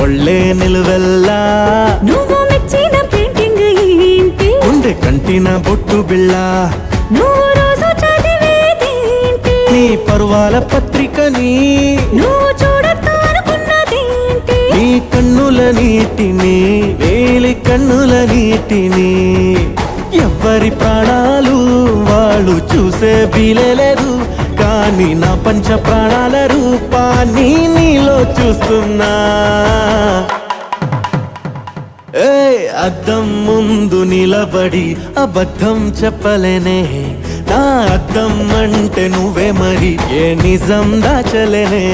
ఒళ్ళే నిలువెల్లా నువ్వు మెచ్చిన పెయింటింగ్ ఏంటి ఉండే కంటిన బొట్టు బిళ్ళ నువ్వు రోజు చదివేదేంటి నీ పరువాల పత్రికని నువ్వు చూడొద్దు అనుకున్నదేంటి నీ కన్నుల నీటిని వేలి కన్నుల నీటిని ఎవ్వరి ప్రాణాలు వాళ్ళు చూసే వీలేదు కానీ నా పంచ ప్రాణాల రూపాన్ని నీలో చూస్తున్నా అద్దం ముందు నిలబడి అబద్ధం చెప్పలేనే నా అద్దం అంటే నువ్వే మరి ఏ నిజం దాచలేనే